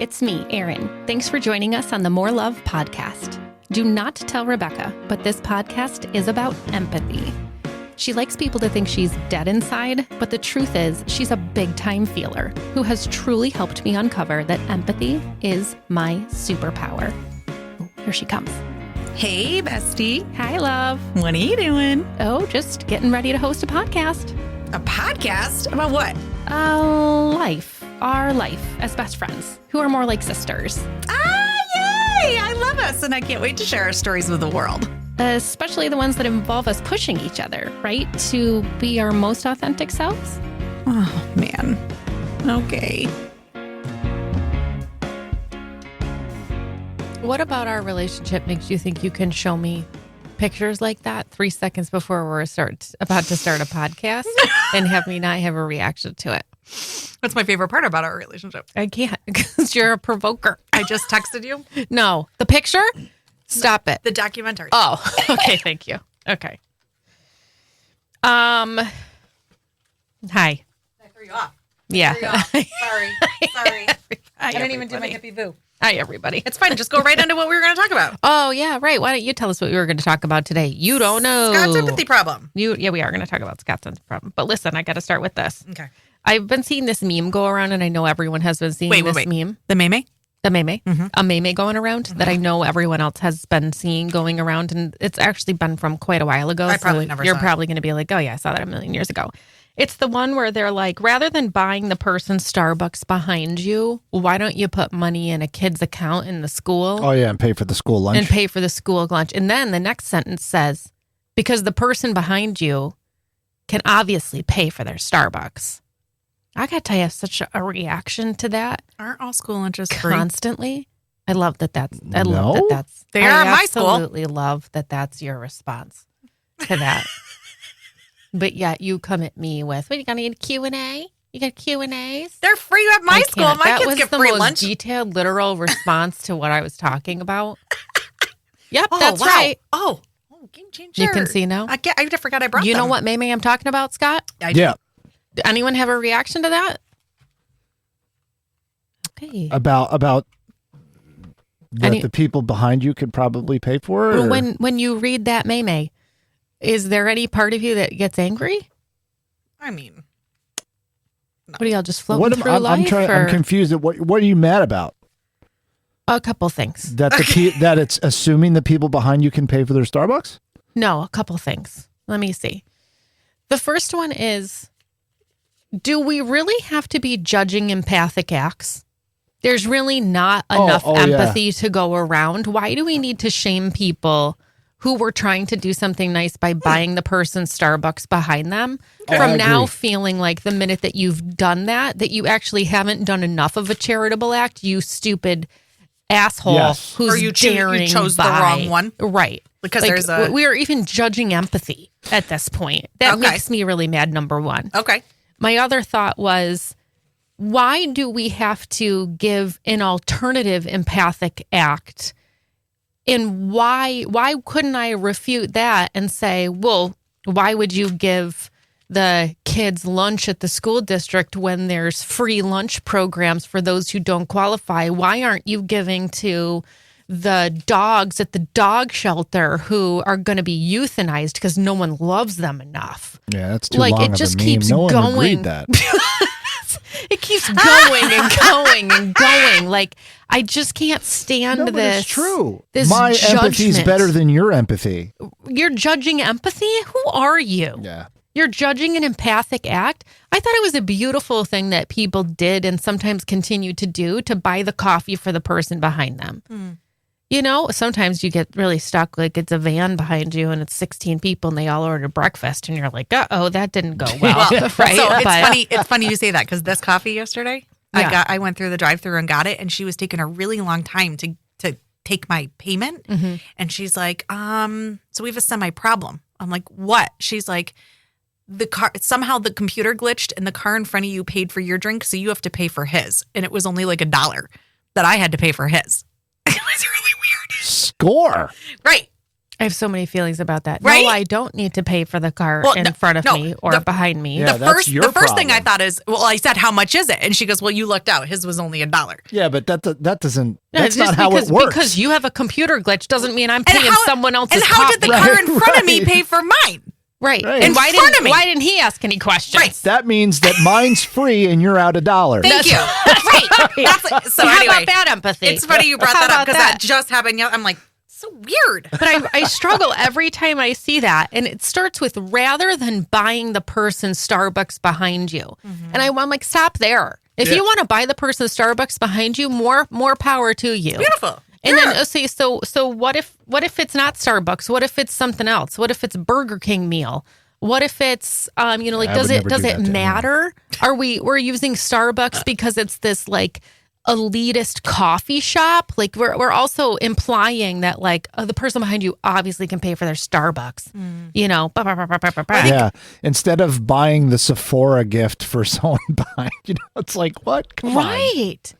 it's me, Erin. Thanks for joining us on the More Love podcast. Do not tell Rebecca, but this podcast is about empathy. She likes people to think she's dead inside, but the truth is she's a big-time feeler who has truly helped me uncover that empathy is my superpower. Oh, here she comes. Hey, bestie. Hi, love. What are you doing? Oh, just getting ready to host a podcast. A podcast? About what? Life. Our life as best friends, who are more like sisters. Yay! I love us, and I can't wait to share our stories with the world. Especially the ones that involve us pushing each other, right? To be our most authentic selves. Oh, man. Okay. What about our relationship makes you think you can show me pictures like that 3 seconds before we're about to start a podcast and have me not have a reaction to it? That's my favorite part about our relationship. I can't because you're a provoker. I just texted you. No. The picture? Stop it. The documentary. Oh, okay. Thank you. Okay. Hi. I threw you off. Yeah. Sorry. I didn't even do my hippie boo. Hi, everybody. It's fine. Just go right into what we were going to talk about. Oh, yeah, right. Why don't you tell us what we were going to talk about today? You don't know. Scott's empathy problem. We are going to talk about Scott's empathy problem. But listen, I got to start with this. Okay. I've been seeing this meme go around, and I know everyone has been seeing this meme. The meme? The meme. Mm-hmm. A meme going around that I know everyone else has been seeing going around, and it's actually been from quite a while ago. I probably never saw You're it. probably going to be like, oh, yeah, I saw that a million years ago. It's the one where they're like, rather than buying the person Starbucks behind you, why don't you put money in a kid's account in the school? Oh, yeah, and pay for the school lunch. And pay for the school lunch. And then the next sentence says, because the person behind you can obviously pay for their Starbucks. I got to tell you, I have such a reaction to that. Aren't all school lunches free? Constantly. I love that that's, They are at my school. I absolutely love that that's your response to that. But yet you come at me with, what, you got any Q&A? You got Q&As? They're free at my school. My kids get free lunch. That was the most detailed, literal response to what I was talking about. Yep, that's wow. right. Oh, game changer. You can see now. I forgot I brought You them. know what meme I'm talking about, Scott? Yeah. Did anyone have a reaction to that? Okay. About that the people behind you could probably pay for it? Or? When you read that meme, is there any part of you that gets angry? I mean, no. What are y'all just floating through life? I'm confused at what are you mad about? A couple things. That that it's assuming the people behind you can pay for their Starbucks? No, a couple things. Let me see. The first one is, do we really have to be judging empathic acts? There's really not enough empathy to go around. Why do we need to shame people who were trying to do something nice by buying the person Starbucks behind them from now feeling like the minute that you've done that you actually haven't done enough of a charitable act, you stupid asshole who's or you chose the wrong one. Right. Because we are even judging empathy at this point. That makes me really mad, number one. Okay. My other thought was, why do we have to give an alternative empathic act? And why couldn't I refute that and say, well, why would you give the kids lunch at the school district when there's free lunch programs for those who don't qualify? Why aren't you giving to the dogs at the dog shelter who are going to be euthanized because no one loves them enough? Yeah, that's too long it just of a meme. keeps no one going. would read that. It keeps going and going and going. Like, I just can't stand but this. It's true. This My empathy is judgment. better than your empathy. You're judging empathy? Who are you? Yeah. You're judging an empathic act? I thought it was a beautiful thing that people did and sometimes continue to do, to buy the coffee for the person behind them. Mm. You know, sometimes you get really stuck, like it's a van behind you and it's 16 people and they all order breakfast and you're like, uh-oh, that didn't go well. Right? So it's funny you say that, because this coffee yesterday, I went through the drive-thru and got it, and she was taking a really long time to take my payment. Mm-hmm. And she's like, so we have a semi-problem. I'm like, what? She's like, the car, somehow the computer glitched and the car in front of you paid for your drink, so you have to pay for his. And it was only like $1 that I had to pay for his. It was really weird. Score. Right. I have so many feelings about that. Right? No, I don't need to pay for the car in front of me or behind me. Yeah, the first thing I thought is, well, I said, how much is it? And she goes, well, you lucked out. His was only $1. Yeah, but that doesn't. No, That's just not how it works. Because you have a computer glitch doesn't mean I'm paying someone else's. And how did the car in front of me pay for mine? Right. Right. And In front of me. why didn't he ask any questions? Right. That means that mine's free and you're out $1. Thank you. Right. So How anyway, about that empathy? it's funny you brought How that up about because that just happened. I'm like, so weird. But I struggle every time I see that. And it starts with rather than buying the person Starbucks behind you. Mm-hmm. And I'm like, stop there. If you want to buy the person Starbucks behind you, more power to you. Beautiful. And then see, so what if it's not Starbucks? What if it's something else? What if it's Burger King meal? What if it's does it matter? We're using Starbucks because it's this like elitist coffee shop? Like we're also implying that like the person behind you obviously can pay for their Starbucks. You know, Yeah. Instead of buying the Sephora gift for someone behind, it's like, what? Come on. Right.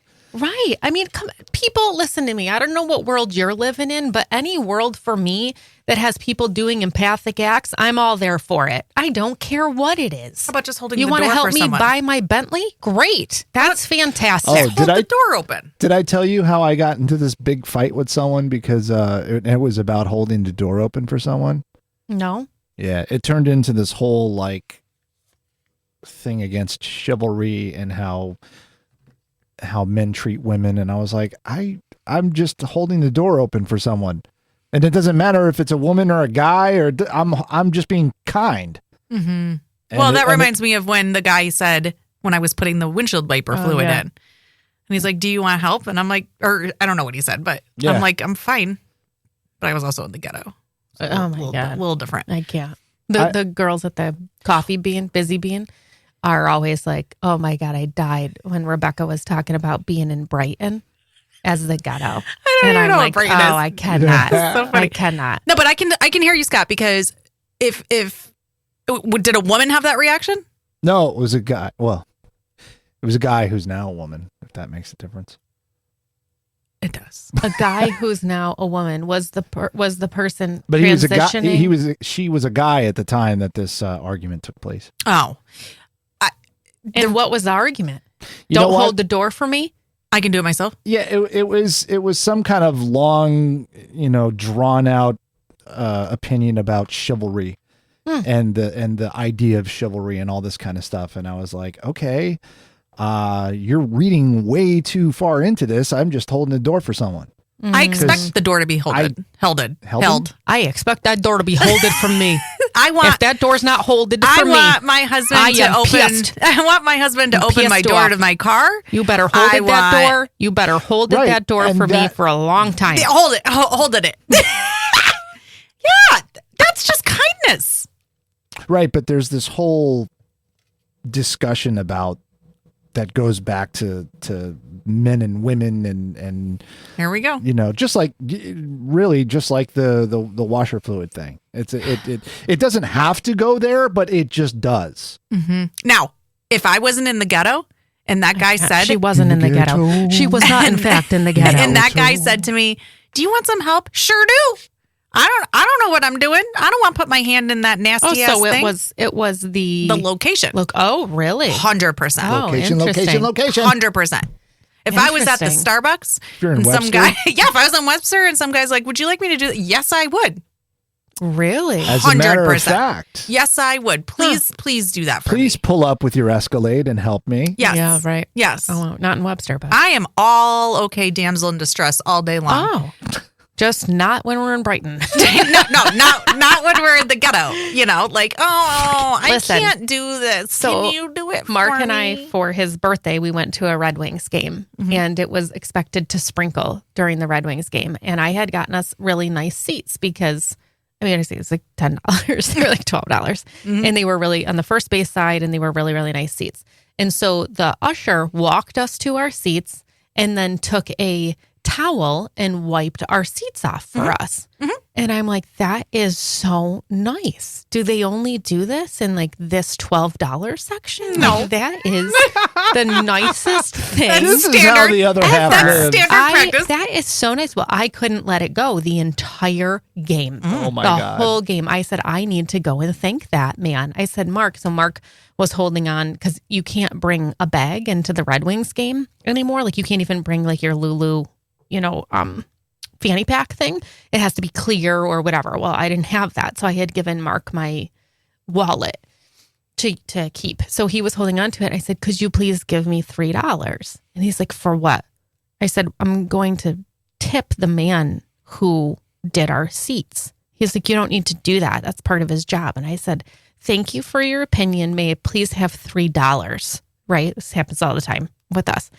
I mean, people, listen to me. I don't know what world you're living in, but any world for me that has people doing empathic acts, I'm all there for it. I don't care what it is. How about just holding you the want door to help for me someone? buy my Bentley? Great. That's fantastic. Oh, Hold the door open. Did I tell you how I got into this big fight with someone because it was about holding the door open for someone? No. Yeah, it turned into this whole like thing against chivalry and how men treat women, and I was like, I'm just holding the door open for someone, and it doesn't matter if it's a woman or a guy, or I'm just being kind. Mm-hmm. Well, that reminds me of when the guy said when I was putting the windshield wiper fluid in, and he's like, "Do you want help?" And I'm like, or I don't know what he said, but I'm like, I'm fine. But I was also in the ghetto. So Oh my God. a little different. I can't. The girls at the busy bean, are always like, oh my God, I died when Rebecca was talking about being in Brighton as the ghetto. I don't even know what Brighton is. I cannot. So funny. I cannot. No, but I can hear you, Scott, because if did a woman have that reaction? No, it was a guy. Well, it was a guy who's now a woman, if that makes a difference. It does. A guy who's now a woman was the person But he was a guy. transitioning? She was a guy at the time that this argument took place. Oh. And what was the argument? You know Don't what? hold the door for me? I can do it myself. Yeah, it was some kind of long, drawn out opinion about chivalry and the idea of chivalry and all this kind of stuff. And I was like, okay, you're reading way too far into this. I'm just holding the door for someone. I expect the door to be held. I expect that door to be holded from me. If that door's not holded for me, I want my husband to open. pissed. I want my husband to open my door to my car. You better hold that door. You better hold that door for me for a long time. Yeah, hold it. Yeah, that's just kindness. Right, but there's this whole discussion about that goes back to men and women and here we go. Just like the washer fluid thing. It doesn't have to go there, but it just does. Mm-hmm. Now, if I wasn't in the ghetto and that guy said she wasn't in the ghetto, she was not in fact in the ghetto, and that guy said to me, "Do you want some help?" Sure do. I don't know what I'm doing. I don't want to put my hand in that nasty ass thing. It was the location. Look, oh, really? 100%. Oh, location. 100%. If I was at the Starbucks and some guy, if I was in Webster and some guy's like, "Would you like me to do that?" Yes, I would. Really? As a matter of fact. Yes, I would. Please do that for me. Please pull up with your Escalade and help me. Yes. Yeah, right. Yes. Oh, not in Webster, but I am all okay, damsel in distress all day long. Oh. Just not when we're in Brighton. not when we're in the ghetto. Listen, I can't do this. So can you do it for Mark me? and I, for his birthday, we went to a Red Wings game, and it was expected to sprinkle during the Red Wings game. And I had gotten us really nice seats because, it was like $10. They were like $12. And they were really on the first base side, and they were really, really nice seats. And so the usher walked us to our seats and then took a towel and wiped our seats off for us. And I'm like, that is so nice. Do they only do this in like this $12 section? No. Like, that is the nicest thing. This is how the other half lives. Standard practice. That is so nice. Well, I couldn't let it go the entire game. Oh my the God. whole game. I said, I need to go and thank that man. I said, Mark. So Mark was holding on because you can't bring a bag into the Red Wings game anymore. Like you can't even bring like your Lulu, fanny pack thing. It has to be clear or whatever. Well, I didn't have that. So I had given Mark my wallet to keep. So he was holding on to it. I said, could you please give me $3? And he's like, for what? I said, I'm going to tip the man who did our seats. He's like, you don't need to do that. That's part of his job. And I said, thank you for your opinion. May I please have $3? Right? This happens all the time with us.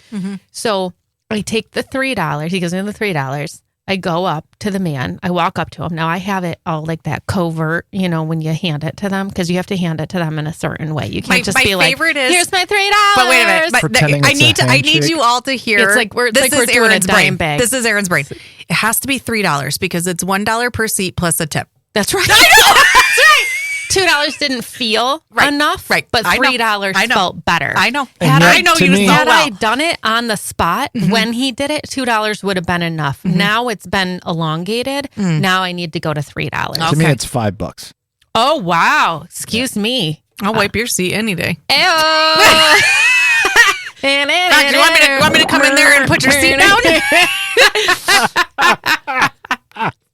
So I take the $3. He gives me the $3. I go up to the man. I walk up to him. Now I have it all like that covert, when you hand it to them, because you have to hand it to them in a certain way. You can't just be like, here's my $3. But wait a minute. Pretending I it's a need handshake. you all to hear. It's like we're doing a Erin's dime brain. bag. This is Erin's brain. It has to be $3 because it's $1 per seat plus a tip. That's right. I know. That's right. $2 didn't feel enough, right. but $3 felt better. I know. And I know to you me- so Had well. I done it on the spot when he did it, $2 would have been enough. Now it's been elongated. Now I need to go to $3. To me, it's $5. Oh, wow. Excuse me. I'll wipe your seat any day. Ew. Do you want me to come in there and put your seat down?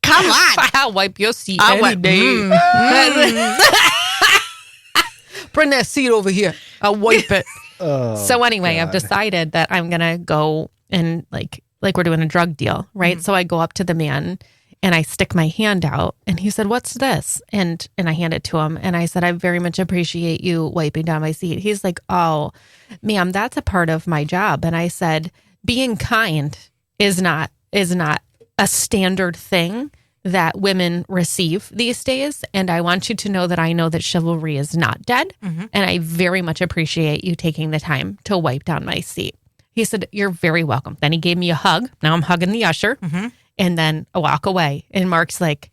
Come on. I'll wipe your seat I'll any wipe- day. Bring that seat over here. I'll wipe it. So anyway, I've decided that I'm going to go and like we're doing a drug deal, right? So I go up to the man and I stick my hand out and he said, what's this? And I hand it to him. And I said, I very much appreciate you wiping down my seat. He's like, oh, ma'am, that's a part of my job. And I said, being kind is not a standard thing that women receive these days. And I want you to know that I know that chivalry is not dead. And I very much appreciate you taking the time to wipe down my seat. He said, you're very welcome. Then he gave me a hug. Now I'm hugging the usher. And then I walk away. And Mark's like,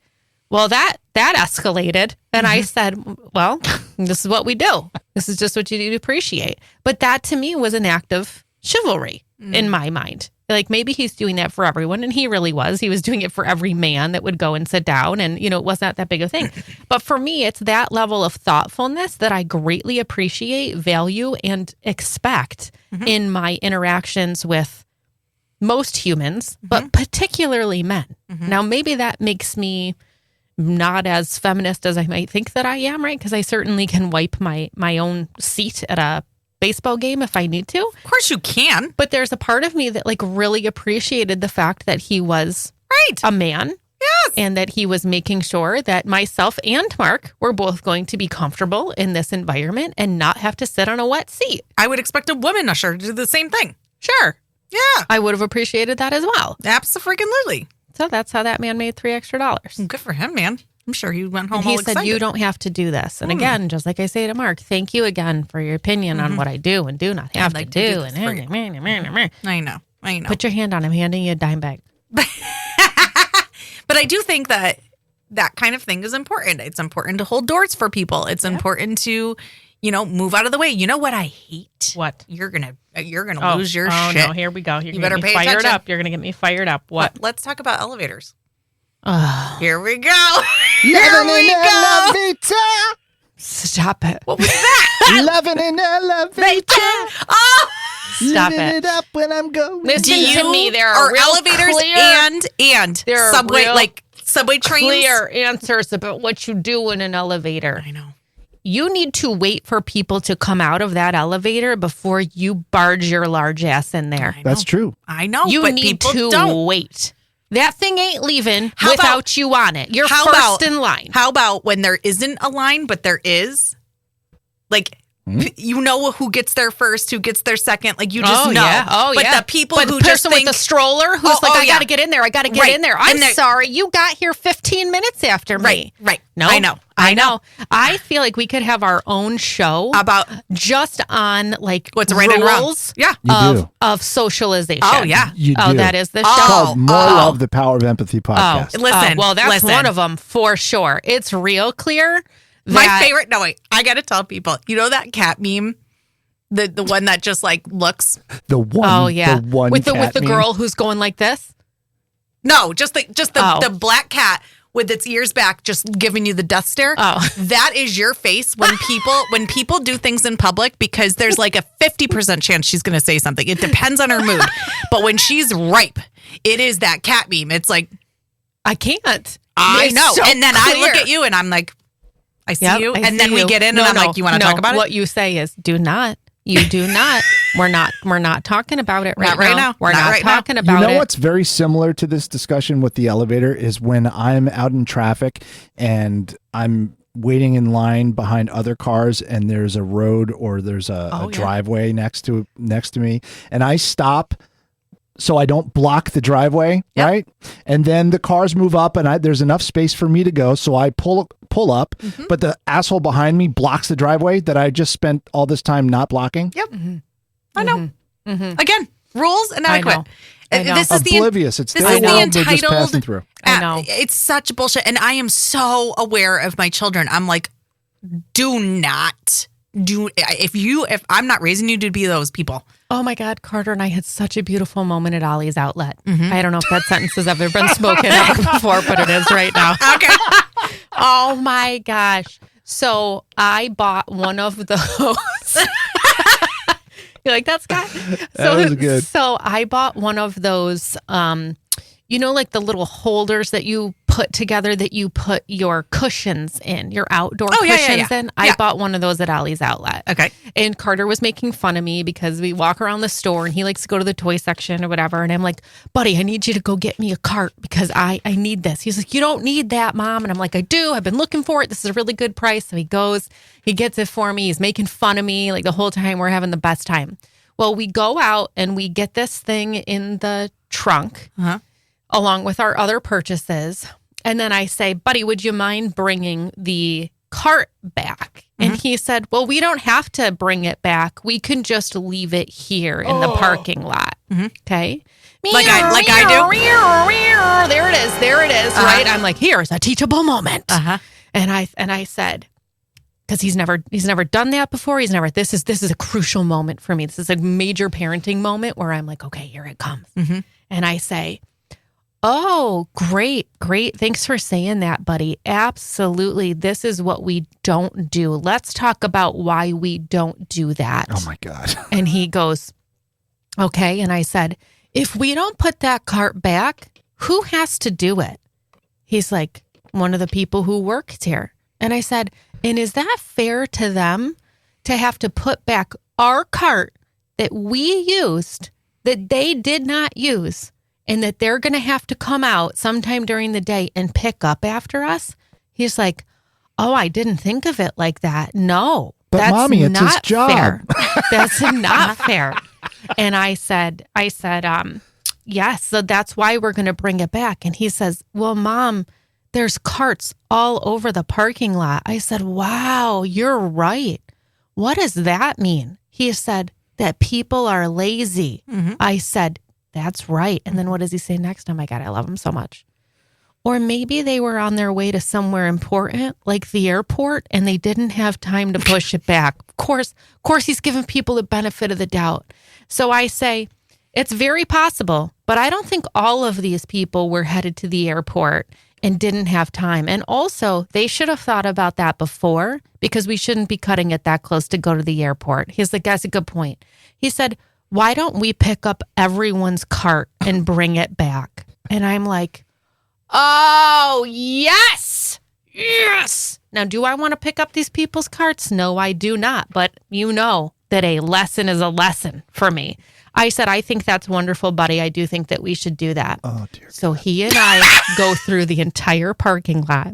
well, that escalated. And I said, well, this is what we do. This is just what you need to appreciate. But that to me was an act of chivalry in my mind. Like maybe he's doing that for everyone. And he really was. He was doing it for every man that would go and sit down. And, it was not that big a thing. But for me, it's that level of thoughtfulness that I greatly appreciate, value, and expect in my interactions with most humans, but particularly men. Now, maybe that makes me not as feminist as I might think that I am, right? Because I certainly can wipe my own seat at a baseball game if I need to. Of course you can. But there's a part of me that like really appreciated the fact that he was a man. Yes. And that he was making sure that myself and Mark were both going to be comfortable in this environment and not have to sit on a wet seat. I would expect a woman usher to do the same thing. Sure. Yeah. I would have appreciated that as well. Abso-freaking-lutely. So that's how that man made $3 extra. Good for him, man. I'm sure he went home And he all said, excited. you don't have to do this. And again, just like I say to Mark, thank you again for your opinion on what I do and do not have like to to do do. this for you. I know. Put your hand on him, handing you a dime bag. But I do think that kind of thing is important. It's important to hold doors for people. It's important to, move out of the way. You know what I hate? What? You're gonna lose your shit. Oh, no, here we go. You're You gonna better get me pay fired attention. up. You're going to get me fired up. What? Let's talk about elevators. Oh, Here we go. Here we go. stop it. What was that? Loving an elevator. Oh, Stop Living it. up when I'm going. Listen to me. There are are real elevators clear, and there are subway real subway trains. clear answers about what you do in an elevator. I know. You need to wait for people to come out of that elevator before you barge your large ass in there. I know. That's true. I know. You but need people to don't. wait. That thing ain't leaving How without about- you on it. You're how first about- in line. How about when there isn't a line, but there is? Like, you know who gets there first, who gets there second. Like, you just know. Yeah. Oh, but yeah. the people but who the just person think, with the stroller who's Oh, like, oh, I got to get in there. I got to get Right. in there. I'm And they're- sorry. You got here 15 minutes after me. right. No, I know. I know. I feel like we could have our own show About just on like what's right and wrong. rules Yeah. of socialization. Oh, yeah. You Oh, do. that is the It's show. called More Love, the Power of Empathy podcast. Listen. well, that's listen. one of them for sure. It's real clear. My that- favorite. No, wait. I got to tell people. You know that cat meme? The one that just like looks. The one. Oh yeah, The one with the cat meme. girl who's going like this. No, just the Oh. the black cat with its ears back, just giving you the death stare. Oh. That is your face when people do things in public, because there's like a 50% chance she's going to say something. It depends on her mood, but when she's ripe, it is that cat meme. It's like I can't. I It's know, so and then I clear. look at you and I'm like, I see Yep, you, I and see then we you. get in No, and I'm no, like, you want to no. talk about What it? you say is, do not. You do not. We're not talking about it right Not right now. We're Not not right now. talking about You know it. what's very similar to this discussion with the elevator is when I'm out in traffic and I'm waiting in line behind other cars and there's a road or there's a driveway next to me and I stop so I don't block the driveway, right? And then the cars move up and there's enough space for me to go, so I pull up, but the asshole behind me blocks the driveway that I just spent all this time not blocking. Yep, I know. Again, rules and etiquette. I know. This is Oblivious. It's this their is the world, they're just entitled- passing through. I know. It's such bullshit. And I am so aware of my children. I'm like, do not if I'm not raising you to be those people. Oh my God, Carter and I had such a beautiful moment at Ollie's outlet. I don't know if that sentence has ever been spoken of before, but it is right now. Okay. Oh my gosh. So I bought one of those. You like that, Scott? That was good. So I bought one of those, like the little holders that you put together that you put your cushions in, your outdoor cushions in. I bought one of those at Ollie's outlet. Okay. And Carter was making fun of me because we walk around the store and he likes to go to the toy section or whatever. And I'm like, buddy, I need you to go get me a cart because I need this. He's like, you don't need that, Mom. And I'm like, I do. I've been looking for it. This is a really good price. So he goes, he gets it for me. He's making fun of me like the whole time. We're having the best time. Well, we go out and we get this thing in the trunk along with our other purchases. And then I say, buddy, would you mind bringing the cart back? And he said, well, we don't have to bring it back. We can just leave it here in the parking lot. Okay. Like I do. There it is. Right. I'm like, here's a teachable moment. And I said, because he's never done that before. This is a crucial moment for me. This is a major parenting moment where I'm like, okay, here it comes. And I say, oh, great. Thanks for saying that, buddy. Absolutely. This is what we don't do. Let's talk about why we don't do that. Oh my God. And he goes, okay. And I said, if we don't put that cart back, who has to do it? He's like, one of the people who worked here. And I said, and is that fair to them to have to put back our cart that we used, that they did not use, and that they're going to have to come out sometime during the day and pick up after us? He's like, oh, I didn't think of it like that. No, But that's Mommy, it's his not job. fair. That's not fair. And I said, yes, so that's why we're going to bring it back. And he says, well, Mom, there's carts all over the parking lot. I said, wow, you're right. What does that mean? He said that people are lazy. I said, that's right. And then what does he say next? Oh my God, I love him so much. Or maybe they were on their way to somewhere important, like the airport, and they didn't have time to push it back. Of course, he's giving people the benefit of the doubt. So I say, it's very possible, but I don't think all of these people were headed to the airport and didn't have time. And also, they should have thought about that before, because we shouldn't be cutting it that close to go to the airport. He's like, that's a good point. He said, why don't we pick up everyone's cart and bring it back? And I'm like, oh, yes. Now, do I want to pick up these people's carts? No, I do not. But you know that a lesson is a lesson for me. I said, I think that's wonderful, buddy. I do think that we should do that. Oh, dear. So he and I go through the entire parking lot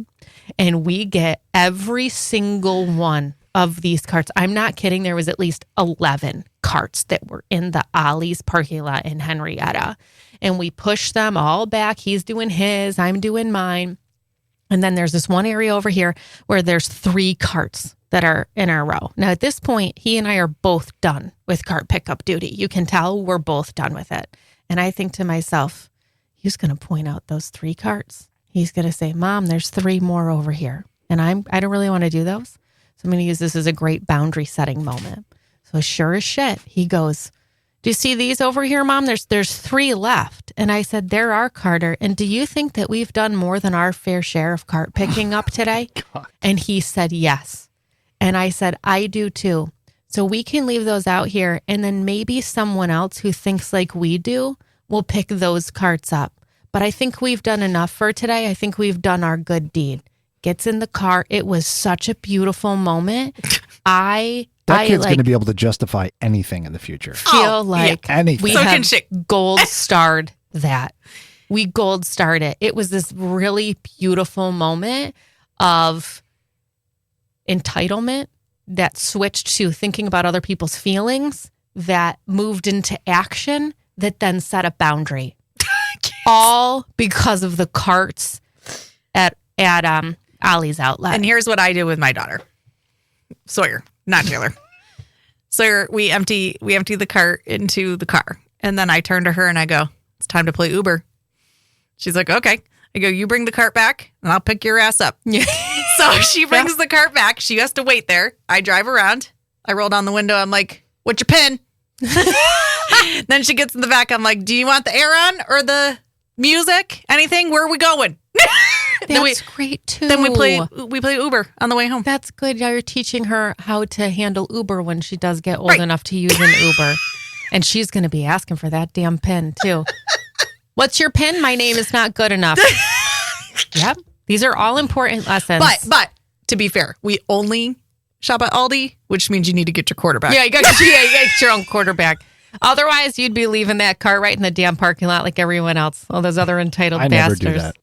and we get every single one of these carts. I'm not kidding. There was at least 11 carts that were in the Ollie's parking lot in Henrietta. And we push them all back. He's doing his, I'm doing mine. And then there's this one area over here where there's 3 carts that are in our row. Now, at this point, he and I are both done with cart pickup duty. You can tell we're both done with it. And I think to myself, he's going to point out those 3 carts. He's going to say, Mom, there's 3 more over here. And I don't really want to do those. So I'm going to use this as a great boundary setting moment. So sure as shit, he goes, do you see these over here, Mom? There's 3 left. And I said, there are, Carter. And do you think that we've done more than our fair share of cart picking up today? And he said, yes. And I said, I do too. So we can leave those out here. And then maybe someone else who thinks like we do will pick those carts up. But I think we've done enough for today. I think we've done our good deed. Gets in the car. It was such a beautiful moment. That kid's going to be able to justify anything in the future. Feel like anything. We have gold starred that. We gold starred it. It was this really beautiful moment of entitlement that switched to thinking about other people's feelings, that moved into action, that then set a boundary. All because of the carts at Ollie's outlet. And here's what I do with my daughter, Sawyer, not Taylor. Sawyer, we empty the cart into the car, and then I turn to her and I go, "It's time to play Uber." She's like, "Okay." I go, "You bring the cart back, and I'll pick your ass up." So she brings the cart back. She has to wait there. I drive around. I roll down the window. I'm like, "What's your pin?" Then she gets in the back. I'm like, "Do you want the air on or the music? Anything? Where are we going?" That's great too. Then we play Uber on the way home. That's good. You're teaching her how to handle Uber when she does get old enough to use an Uber. And she's going to be asking for that damn pin too. What's your pin? My name is not good enough. Yep. These are all important lessons. But to be fair, we only shop at Aldi, which means you need to get your quarterback. Yeah, you got to get your own quarterback. Otherwise, you'd be leaving that car right in the damn parking lot like everyone else. All those other entitled bastards. Never do that.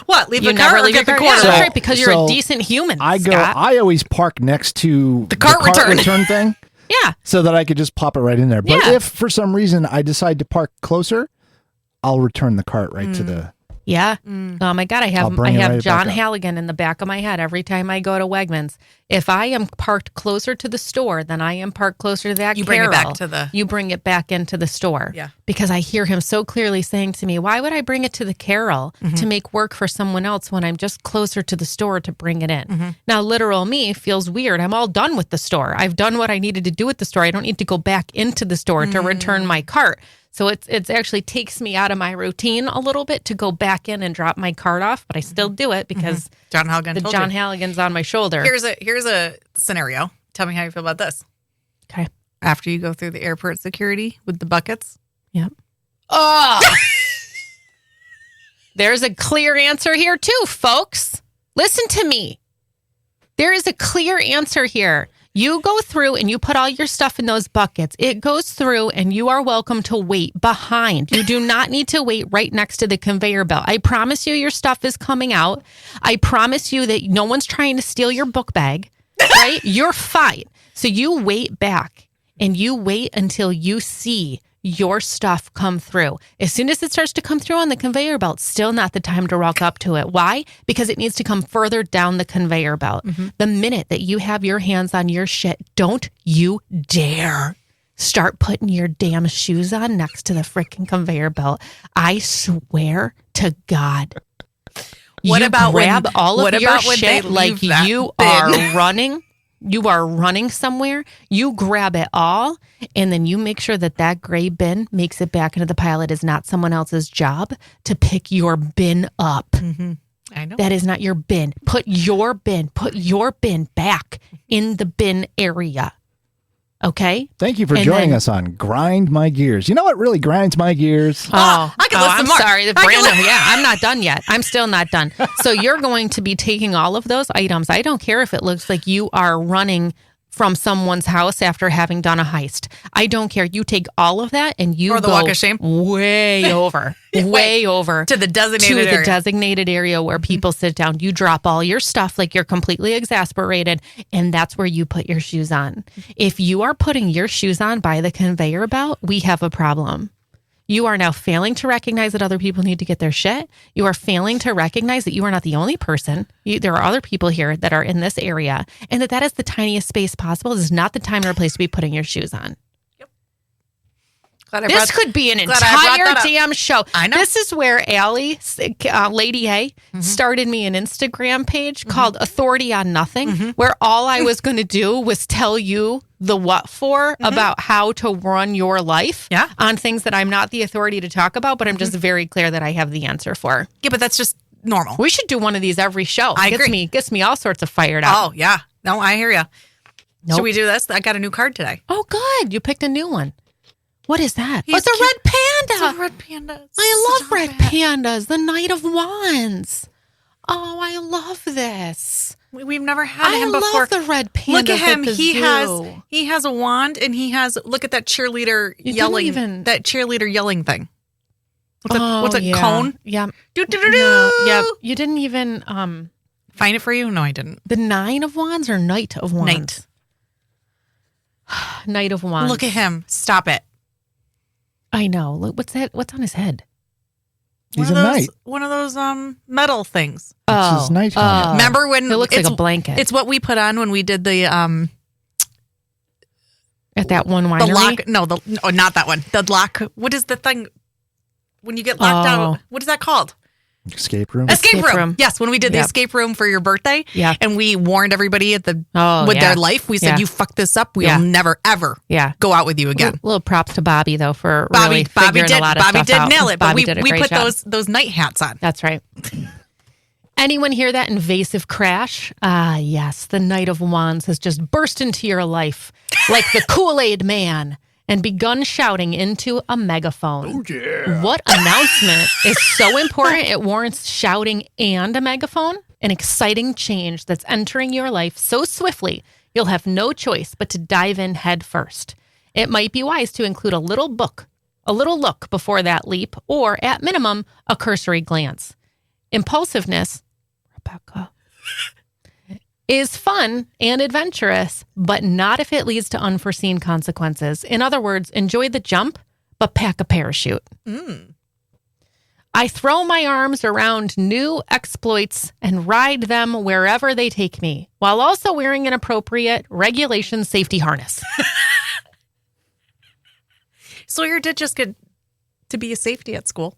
What? Leave the car or get the quarterback? Yeah, that's right, because you're a decent human, Scott. I always park next to the cart return thing. Yeah. So that I could just pop it right in there. But if for some reason I decide to park closer, I'll return the cart right to the... Yeah. Oh my God. I have John Halligan in the back of my head every time I go to Wegmans. If I am parked closer to the store than I am parked closer to that you bring it back to the... You bring it back into the store. Yeah. Because I hear him so clearly saying to me, why would I bring it to the Carol to make work for someone else when I'm just closer to the store to bring it in? Now, literal me feels weird. I'm all done with the store. I've done what I needed to do at the store. I don't need to go back into the store to return my cart. So it's actually takes me out of my routine a little bit to go back in and drop my cart off, but I still do it because John Halligan's on my shoulder. Here's a scenario. Tell me how you feel about this. Okay. After you go through the airport security with the buckets. Yep. Oh. There's a clear answer here too, folks. Listen to me. There is a clear answer here. You go through and you put all your stuff in those buckets. It goes through and you are welcome to wait behind. You do not need to wait right next to the conveyor belt. I promise you your stuff is coming out. I promise you that no one's trying to steal your book bag, right? You're fine. So you wait back and you wait until you see your stuff come through. As soon as it starts to come through on the conveyor belt, still not the time to walk up to it. Why? Because it needs to come further down the conveyor belt. The minute that you have your hands on your shit, don't you dare start putting your damn shoes on next to the freaking conveyor belt. I swear to God. What about grab all of your shit like you are running? You are running somewhere, you grab it all, and then you make sure that that gray bin makes it back into the pile. It is not someone else's job to pick your bin up. I know. That is not your bin. Put your bin back in the bin area. Okay? Thank you for joining us on Grind My Gears. You know what really grinds my gears? I can listen more. Sorry. I'm not done yet. I'm still not done. So you're going to be taking all of those items. I don't care if it looks like you are running from someone's house after having done a heist. I don't care. You take all of that and you go walk of shame. way over to the designated area where people sit down. You drop all your stuff like you're completely exasperated, and that's where you put your shoes on. If you are putting your shoes on by the conveyor belt, we have a problem. You are now failing to recognize that other people need to get their shit. You are failing to recognize that you are not the only person. There are other people here that are in this area, and that is the tiniest space possible. This is not the time or place to be putting your shoes on. This could be an entire damn show. I know. This is where Allie, Lady A, started me an Instagram page called Authority on Nothing, where all I was going to do was tell you the what for about how to run your life on things that I'm not the authority to talk about, but I'm just very clear that I have the answer for. Yeah, but that's just normal. We should do one of these every show. I agree. Gets me all sorts of fired up. Oh, yeah. No, I hear you. Nope. Should we do this? I got a new card today. Oh, good. You picked a new one. What is that? He's it's a red panda. It's a red panda. I love red pandas. The Knight of Wands. Oh, I love this. We've never had him before. I love the red panda. Look at him. He has a wand, and he has. Look at that cheerleader yelling. That cheerleader yelling thing. What's it? Cone. Yeah. Do. Yeah. You didn't even find it for you. No, I didn't. The Nine of Wands or Knight of Wands. Knight of Wands. Look at him. Stop it. I know. Look, what's that? What's on his head? He's a knight. One of those metal things. It's his knight helmet. Remember when it looks like a blanket? It's what we put on when we did the at that one winery. The lock. Not that one. The lock. What is the thing when you get locked out? What is that called? Escape room. Escape room. Yes, when we did the escape room for your birthday. Yeah. And we warned everybody at their life. We said, you fuck this up, we'll never ever go out with you again. Little props to Bobby though for really figuring a lot of stuff out. Nail it, but we put job. those night hats on. That's right. Anyone hear that invasive crash? Ah, yes. The Knight of Wands has just burst into your life like the Kool-Aid Man and begun shouting into a megaphone. Oh, yeah. What announcement is so important it warrants shouting and a megaphone? An exciting change that's entering your life so swiftly, you'll have no choice but to dive in head first. It might be wise to include a little look before that leap, or at minimum, a cursory glance. Impulsiveness, Rebecca, is fun and adventurous, but not if it leads to unforeseen consequences. In other words, enjoy the jump, but pack a parachute. I throw my arms around new exploits and ride them wherever they take me, while also wearing an appropriate regulation safety harness. Sawyer did just get to be a safety at school.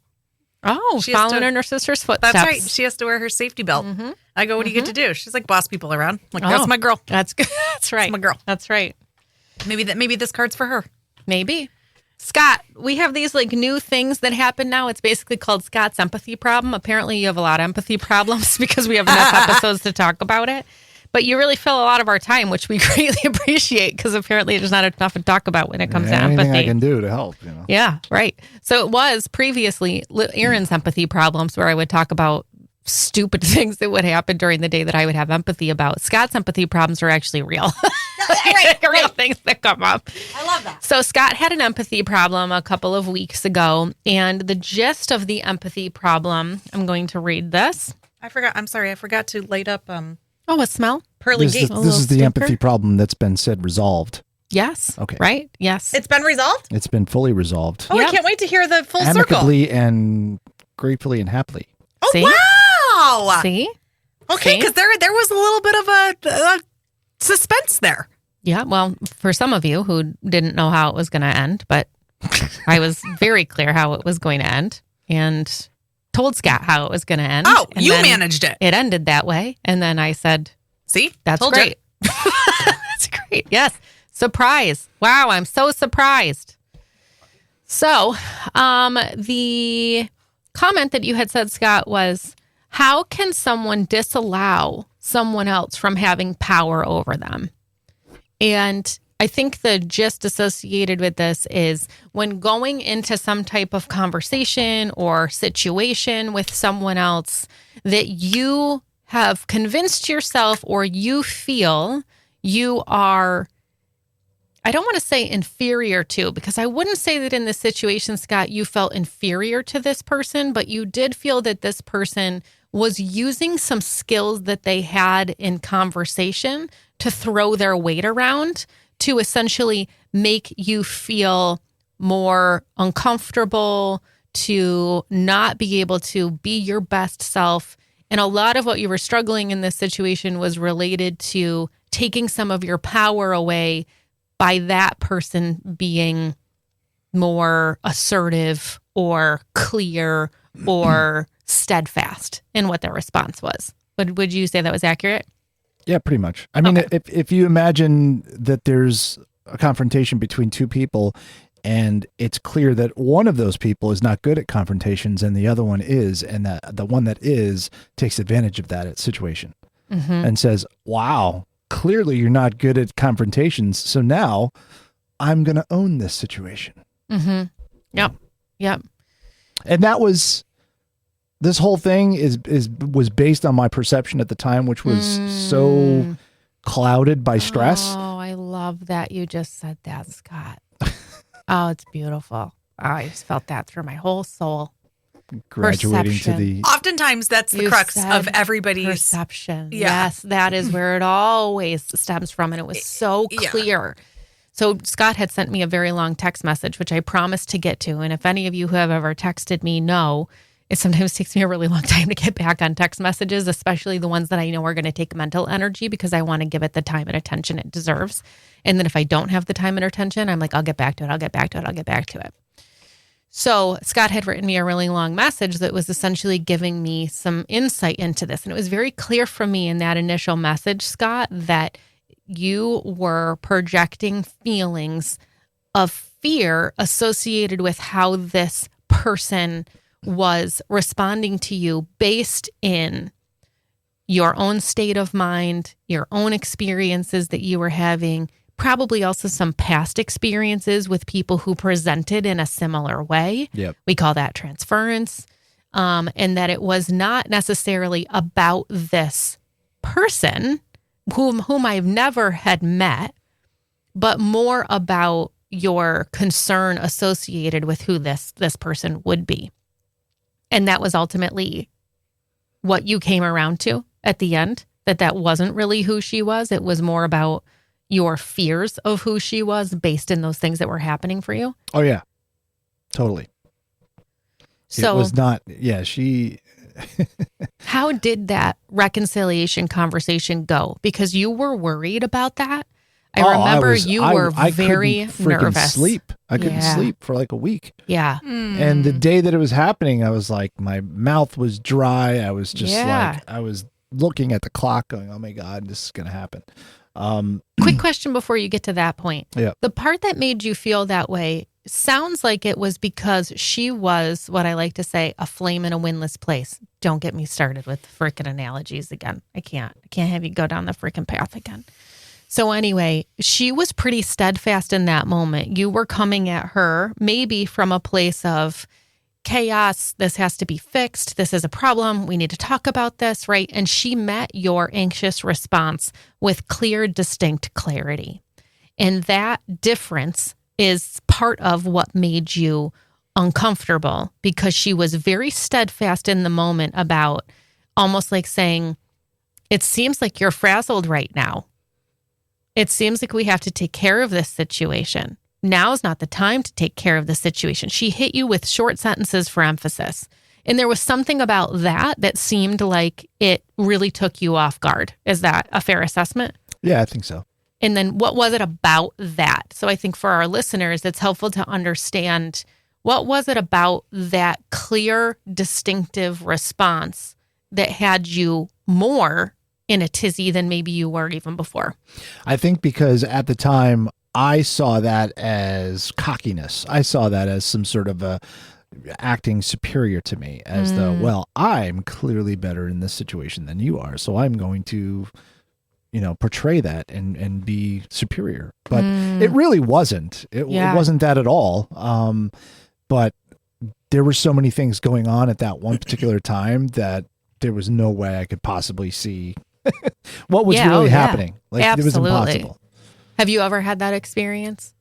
Oh, following in her sister's footsteps. That's right. She has to wear her safety belt. I go, what do you get to do? She's like, boss people around. I'm like, that's my girl. That's good. That's right. That's my girl. That's right. Maybe this card's for her. Maybe. Scott, we have these like new things that happen now. It's basically called Scott's empathy problem. Apparently you have a lot of empathy problems because we have enough episodes to talk about it. But you really fill a lot of our time, which we greatly appreciate because apparently there's not enough to talk about when it comes to empathy. Anything I can do to help, Yeah, right. So it was previously Erin's empathy problems where I would talk about stupid things that would happen during the day that I would have empathy about. Scott's empathy problems are actually real. Real things that come up. I love that. So Scott had an empathy problem a couple of weeks ago, and the gist of the empathy problem, I'm going to read this. I'm sorry. I forgot to light up... Oh, a smell? Pearly gates. This is the empathy problem that's been said resolved. Yes. Okay. Right? Yes. It's been resolved? It's been fully resolved. Oh, I can't wait to hear the full circle. Amicably and gratefully and happily. Oh, See? wow. See? Okay, because there was a little bit of a suspense there. Yeah, well, for some of you who didn't know how it was going to end, but I was very clear how it was going to end and told Scott how it was going to end. Oh, and you managed it. It ended that way. And then I said, see, that's great. That's great. Yes. Surprise. Wow, I'm so surprised. So the comment that you had said, Scott, was, how can someone disallow someone else from having power over them? And I think the gist associated with this is when going into some type of conversation or situation with someone else that you have convinced yourself or you feel you are, I don't want to say inferior to, because I wouldn't say that in this situation, Scott, you felt inferior to this person, but you did feel that this person was using some skills that they had in conversation to throw their weight around to essentially make you feel more uncomfortable, to not be able to be your best self. And a lot of what you were struggling in this situation was related to taking some of your power away by that person being more assertive or clear or steadfast in what their response was. Would you say that was accurate? Yeah, pretty much. I mean, Okay. if you imagine that there's a confrontation between two people and it's clear that one of those people is not good at confrontations and the other one is, and that the one that is takes advantage of that situation and says, wow, clearly you're not good at confrontations. So now I'm going to own this situation. Yep. And that was, this whole thing was based on my perception at the time, which was so clouded by stress. Oh, I love that you just said that, Scott. Oh, it's beautiful. Oh, I just felt that through my whole soul. Graduating Perception. to the, Oftentimes that's the You crux said of everybody's perception. Yeah. Yes, that is where it always stems from. And it was so Yeah. clear. So Scott had sent me a very long text message, which I promised to get to. And if any of you who have ever texted me know, it sometimes takes me a really long time to get back on text messages, especially the ones that I know are going to take mental energy, because I want to give it the time and attention it deserves. And then if I don't have the time and attention, I'm like, I'll get back to it. So Scott had written me a really long message that was essentially giving me some insight into this. And it was very clear from me in that initial message, Scott, that you were projecting feelings of fear associated with how this person was responding to you based in your own state of mind, your own experiences that you were having, probably also some past experiences with people who presented in a similar way. Yep. We call that transference. And that it was not necessarily about this person whom I've never had met, but more about your concern associated with who this person would be. And that was ultimately what you came around to at the end, that wasn't really who she was. It was more about your fears of who she was based in those things that were happening for you. oh yeah, totally. So It was not, yeah, she, how did that reconciliation conversation go? Because you were worried about that. I remember you were very couldn't freaking nervous. sleep. I couldn't Yeah. sleep for like a week. Yeah. And the day that it was happening, I was like, my mouth was dry. I was just Yeah. like, I was looking at the clock going, oh my God, this is going to happen. Quick question before you get to that point. Yeah. The part that made you feel that way sounds like it was because she was, what I like to say, a flame in a windless place. Don't get me started with frickin' analogies again. I can't have you go down the frickin' path again. So anyway, she was pretty steadfast in that moment. You were coming at her maybe from a place of chaos. This has to be fixed. This is a problem. We need to talk about this, right? And she met your anxious response with clear, distinct clarity. And that difference is part of what made you uncomfortable, because she was very steadfast in the moment about almost like saying, it seems like you're frazzled right now. It seems like we have to take care of this situation. Now's not the time to take care of the situation. She hit you with short sentences for emphasis. And there was something about that seemed like it really took you off guard. Is that a fair assessment? Yeah, I think so. And then what was it about that? So I think for our listeners, it's helpful to understand, what was it about that clear, distinctive response that had you more in a tizzy than maybe you were even before? I think because at the time I saw that as cockiness. I saw that as some sort of a acting superior to me, as though, well, I'm clearly better in this situation than you are. So I'm going to, portray that and be superior. But it really wasn't. It wasn't that at all. But there were so many things going on at that one particular time that there was no way I could possibly see what was really happening. Like, it was impossible. Have you ever had that experience?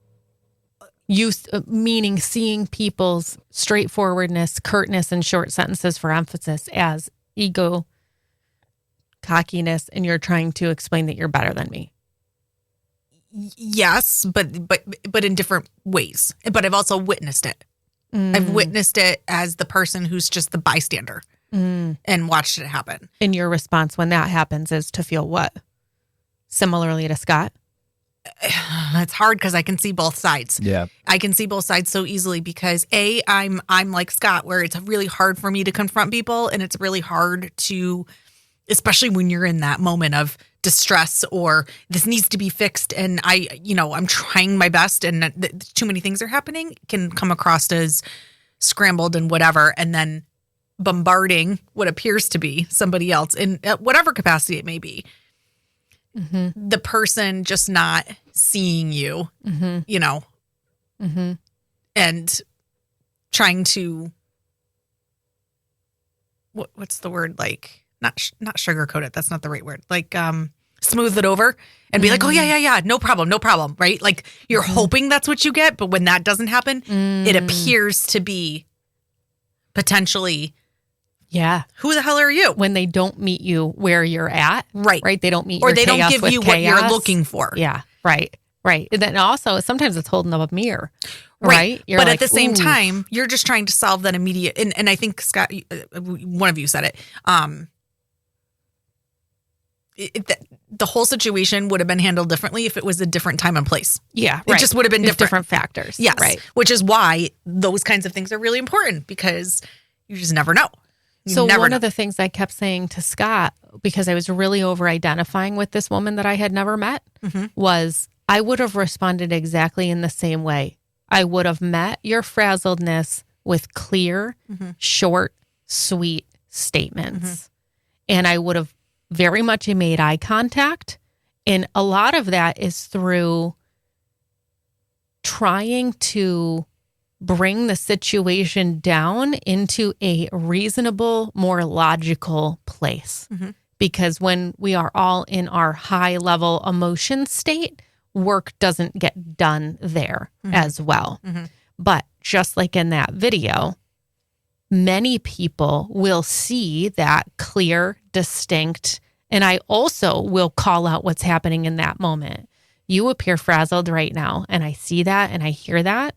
Meaning seeing people's straightforwardness, curtness, and short sentences for emphasis as ego, cockiness, and you're trying to explain that you're better than me. Yes, but in different ways. But I've also witnessed it. I've witnessed it as the person who's just the bystander and watched it happen. And your response when that happens is to feel what? Similarly to Scott? It's hard because I can see both sides. Yeah. I can see both sides so easily because I'm like Scott, where it's really hard for me to confront people, and it's really hard to, especially when you're in that moment of distress or this needs to be fixed, and I'm trying my best, and too many things are happening, can come across as scrambled and whatever, and then bombarding what appears to be somebody else in whatever capacity it may be. The person just not seeing you, and trying to, what's the word? Like, not sugarcoat it. That's not the right word. Like, smooth it over and be like, oh yeah. No problem. Right. Like you're hoping that's what you get. But when that doesn't happen, it appears to be potentially, yeah. who the hell are you? When they don't meet you where you're at. Right. They don't meet or your they chaos don't give with you chaos. what you're looking for. Yeah. Right. And then also sometimes it's holding up a mirror. Right. But at the same time, you're just trying to solve that immediate. And I think Scott, one of you said it. The whole situation would have been handled differently if it was a different time and place. Yeah. It just would have been different factors. Yes. Right. Which is why those kinds of things are really important because you just never know. One of the things I kept saying to Scott, because I was really over-identifying with this woman that I had never met, was I would have responded exactly in the same way. I would have met your frazzledness with clear, short, sweet statements. And I would have very much made eye contact. And a lot of that is through trying to bring the situation down into a reasonable, more logical place. Because when we are all in our high level emotion state, work doesn't get done there as well. But just like in that video, many people will see that clear, distinct, and I also will call out what's happening in that moment. You appear frazzled right now, and I see that and I hear that.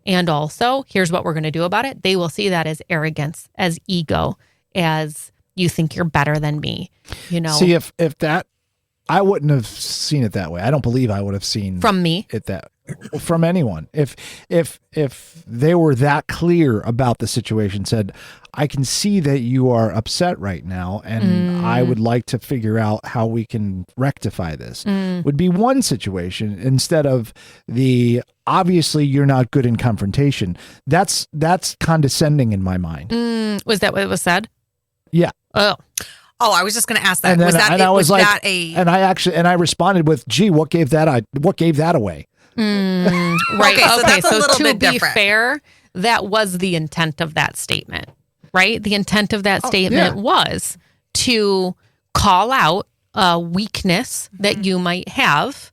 And also, here's what we're going to do about it. They will see that as arrogance, as ego, as you think you're better than me. See, if that, I wouldn't have seen it that way. I don't believe I would have seen from me it that from anyone. If they were that clear about the situation, said, I can see that you are upset right now, and I would like to figure out how we can rectify this, would be one situation instead of the obviously you're not good in confrontation. That's condescending in my mind. Was that what it was said? Yeah. Oh, I was just going to ask that. And then, I responded with, "Gee, what gave that away?" Right. Okay, so that's a little bit to be different. fair, that was the intent of that statement, right? The intent of that statement was to call out a weakness that you might have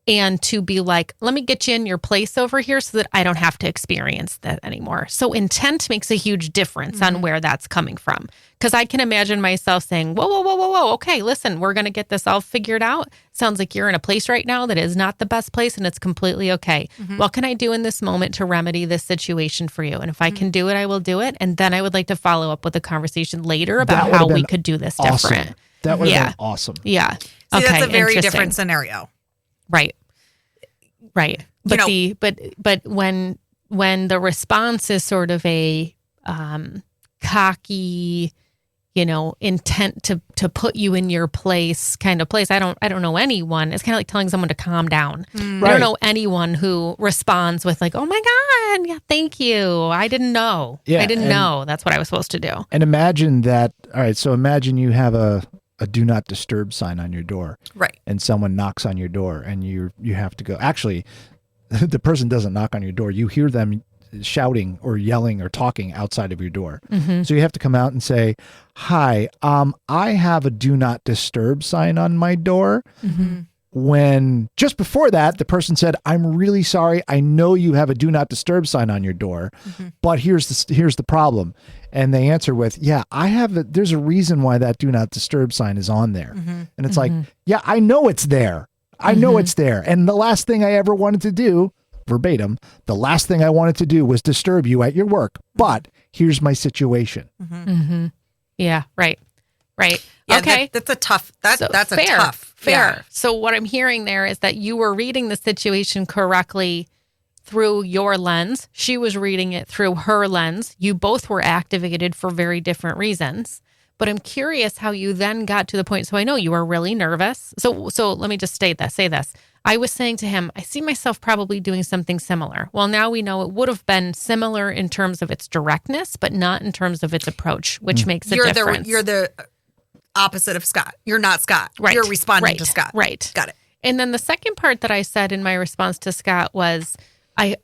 and to be like, let me get you in your place over here so that I don't have to experience that anymore. So intent makes a huge difference on where that's coming from. Because I can imagine myself saying, whoa. Okay, listen, we're going to get this all figured out. Sounds like you're in a place right now that is not the best place and it's completely okay. What can I do in this moment to remedy this situation for you? And if I can do it, I will do it. And then I would like to follow up with a conversation later about how we could do this different. That would have been awesome. Yeah. See, that's a very different scenario. Right. But when the response is sort of a cocky, intent to put you in your place kind of place. I don't know anyone. It's kind of like telling someone to calm down. I don't know anyone who responds with like, "Oh my God, yeah, thank you. I didn't know. I didn't know that's what I was supposed to do." And imagine that. All right, so imagine you have a do not disturb sign on your door. Right. And someone knocks on your door and you have to go. Actually, the person doesn't knock on your door. You hear them shouting or yelling or talking outside of your door. So you have to come out and say, "Hi, I have a do not disturb sign on my door." When just before that, the person said, "I'm really sorry. I know you have a do not disturb sign on your door, but here's the problem." And they answer with, "Yeah, there's a reason why that do not disturb sign is on there." And it's like, "Yeah, I know it's there. I know it's there. And the last thing I ever wanted to do, verbatim, the last thing I wanted to do was disturb you at your work. But here's my situation. Yeah, right. Yeah, Okay. that's a tough. That's fair, a tough. fair. Yeah. So what I'm hearing there is that you were reading the situation correctly through your lens. She was reading it through her lens. You both were activated for very different reasons. But I'm curious how you then got to the point. So I know you were really nervous. So let me just say this. I was saying to him, I see myself probably doing something similar. Well, now we know it would have been similar in terms of its directness, but not in terms of its approach, which makes a difference. You're the opposite of Scott. You're not Scott. Right. You're responding to Scott. Right. Got it. And then the second part that I said in my response to Scott was I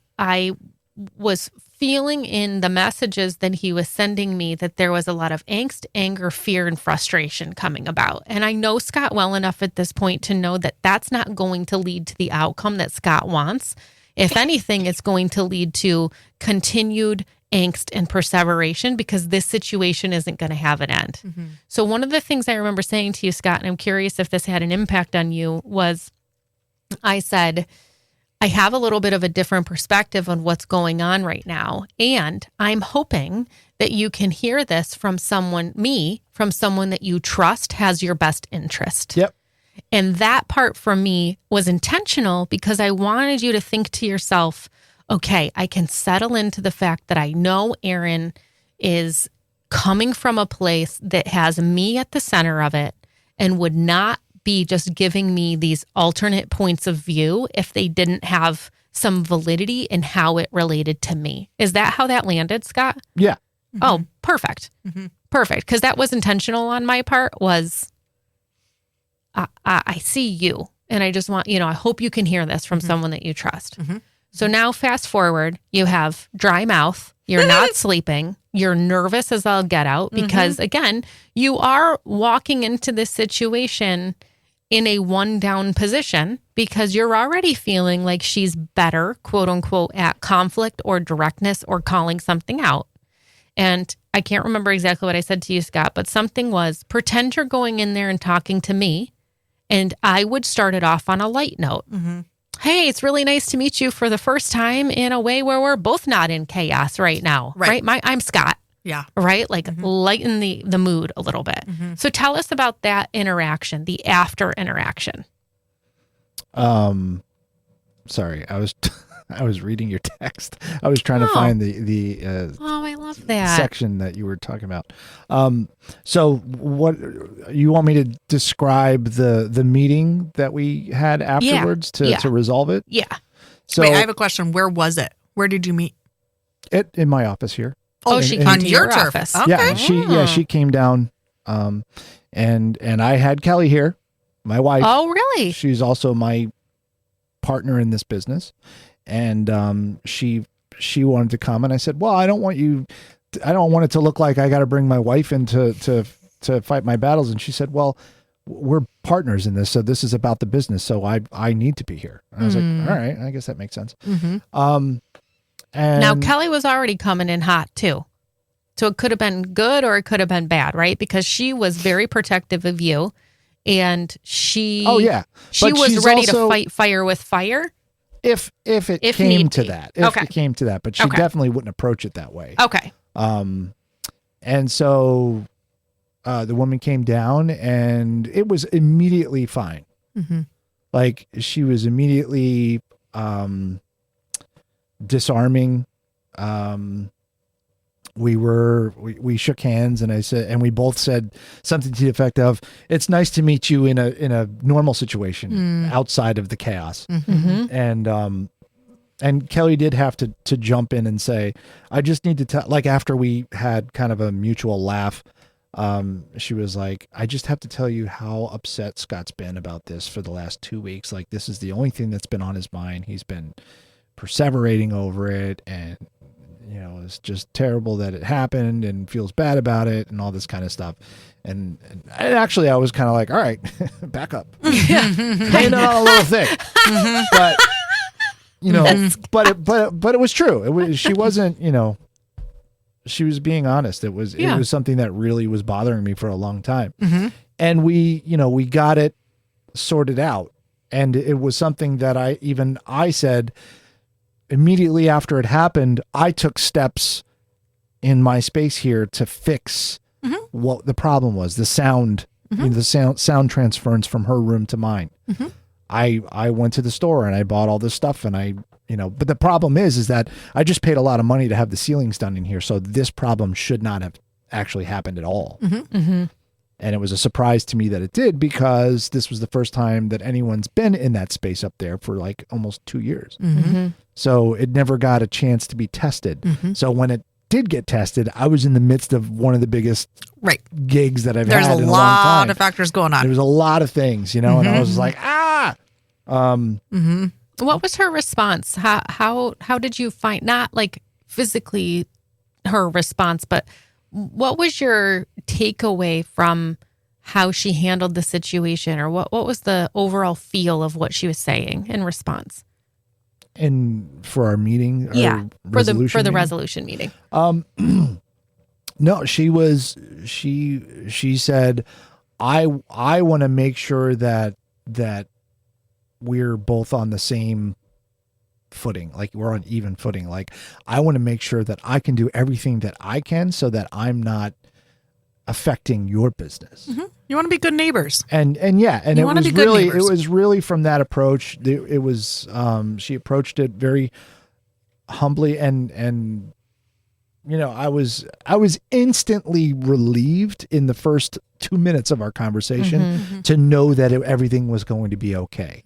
was feeling in the messages that he was sending me that there was a lot of angst, anger, fear, and frustration coming about. And I know Scott well enough at this point to know that that's not going to lead to the outcome that Scott wants. If anything, it's going to lead to continued angst and perseveration because this situation isn't going to have an end. So one of the things I remember saying to you, Scott, and I'm curious if this had an impact on you, was I said, I have a little bit of a different perspective on what's going on right now. And I'm hoping that you can hear this from someone that you trust has your best interest. Yep. And that part for me was intentional because I wanted you to think to yourself, okay, I can settle into the fact that I know Erin is coming from a place that has me at the center of it and would not be just giving me these alternate points of view if they didn't have some validity in how it related to me. Is that how that landed, Scott? Yeah. Oh, perfect. Perfect. Because that was intentional on my part, was I see you. And I just want, I hope you can hear this from someone that you trust. So now fast forward, you have dry mouth. You're not sleeping. You're nervous as all get out because, again, you are walking into this situation in a one down position because you're already feeling like she's better, quote unquote, at conflict or directness or calling something out. And I can't remember exactly what I said to you, Scott, but something was, pretend you're going in there and talking to me, and I would start it off on a light note. Hey, it's really nice to meet you for the first time in a way where we're both not in chaos right now. Right. I'm Scott. Yeah. Right? Like lighten the mood a little bit. So tell us about that interaction, the after interaction. Sorry, I was reading your text. I was trying to find the I love that section that you were talking about. So what you want me to describe the meeting that we had afterwards to resolve it? Yeah. So wait, I have a question. Where was it? Where did you meet? In my office here. Oh, she came on to your turf. office. Okay. She came down, and I had Kelly here, my wife. Oh, really? She's also my partner in this business, and she wanted to come, and I said, well, I don't want it to look like I got to bring my wife in to fight my battles. And she said, well, we're partners in this, so this is about the business, so I need to be here. And I was like, all right, I guess that makes sense. And now Kelly was already coming in hot too. So it could have been good or it could have been bad, right? Because she was very protective of you, and she But was ready to fight fire with fire. If it came to that. It came to that, but she definitely wouldn't approach it that way. Okay. And so the woman came down and it was immediately fine. Like she was immediately disarming. We shook hands, and I said, and we both said something to the effect of, "It's nice to meet you in a normal situation outside of the chaos." And Kelly did have to jump in and say, "I just need to tell." Like after we had kind of a mutual laugh, she was like, "I just have to tell you how upset Scott's been about this for the last 2 weeks. Like this is the only thing that's been on his mind. He's been perseverating over it, and it's just terrible that it happened and feels bad about it and all this kind of stuff." And actually I was kind of like, all right, back up. Laying it on a little thick. But but it was true. She wasn't, she was being honest. It was something that really was bothering me for a long time. And we got it sorted out. And it was something that I said immediately after it happened, I took steps in my space here to fix what the problem was, the sound, the sound transference from her room to mine. I went to the store and I bought all this stuff and but the problem is that I just paid a lot of money to have the ceilings done in here. So this problem should not have actually happened at all. And it was a surprise to me that it did, because this was the first time that anyone's been in that space up there for like almost 2 years. So it never got a chance to be tested. So when it did get tested, I was in the midst of one of the biggest gigs that I've had in a long time. There's a lot of factors going on. There was a lot of things, and I was like, What was her response? How did you find, not like physically her response, but what was your takeaway from how she handled the situation, or what was the overall feel of what she was saying in response? And for our meeting, for the resolution meeting. No, she said, I want to make sure that we're both on the same footing, like we're on even footing. Like, I want to make sure that I can do everything that I can so that I'm not affecting your business. You want to be good neighbors. And it was really from that approach. It was, she approached it very humbly and I was instantly relieved in the first 2 minutes of our conversation to know that everything was going to be okay.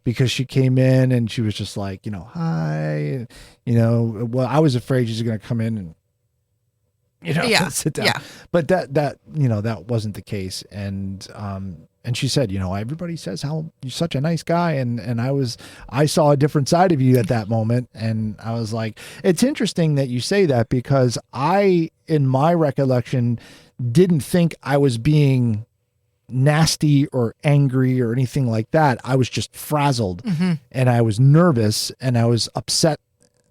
Because she came in and she was just like, hi, well, I was afraid she's going to come in and, sit down. But that wasn't the case. And she said, everybody says how you're such a nice guy. And I saw a different side of you at that moment. And I was like, it's interesting that you say that, because I, in my recollection, didn't think I was being nasty or angry or anything like that. I was just frazzled and I was nervous and I was upset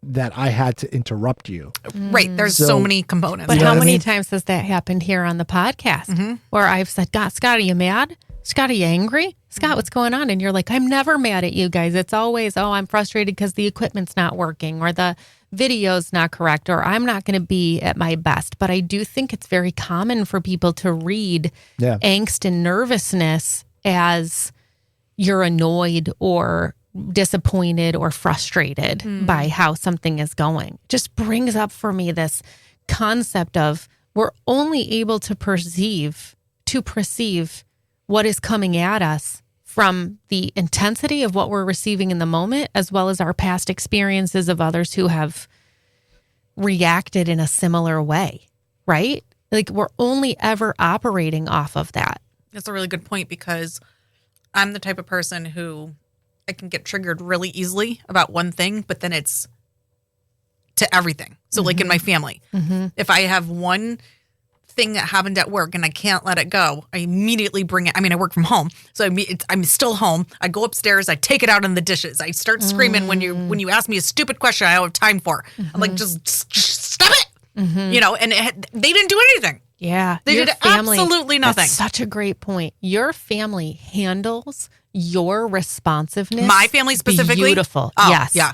that I had to interrupt you. Right. There's so many components. But how many times has that happened here on the podcast where I've said, God, Scott, are you mad? Scott, are you angry? Scott, what's going on? And you're like, I'm never mad at you guys. It's always, I'm frustrated because the equipment's not working or the video's not correct or I'm not going to be at my best. But I do think it's very common for people to read angst and nervousness as you're annoyed or disappointed or frustrated by how something is going. Just brings up for me this concept of we're only able to perceive what is coming at us from the intensity of what we're receiving in the moment, as well as our past experiences of others who have reacted in a similar way, right? Like, we're only ever operating off of that. That's a really good point, because I'm the type of person who I can get triggered really easily about one thing, but then it's to everything. So like in my family, if I have one thing that happened at work and I can't let it go, I immediately bring it. I mean, I work from home, so I'm still home. I go upstairs, I take it out in the dishes. I start screaming when you ask me a stupid question I don't have time for. I'm like, just stop it, and they didn't do anything. Yeah. They did absolutely nothing. That's such a great point. Your family handles your responsiveness. My family specifically? Beautiful. Oh, yes. Yeah.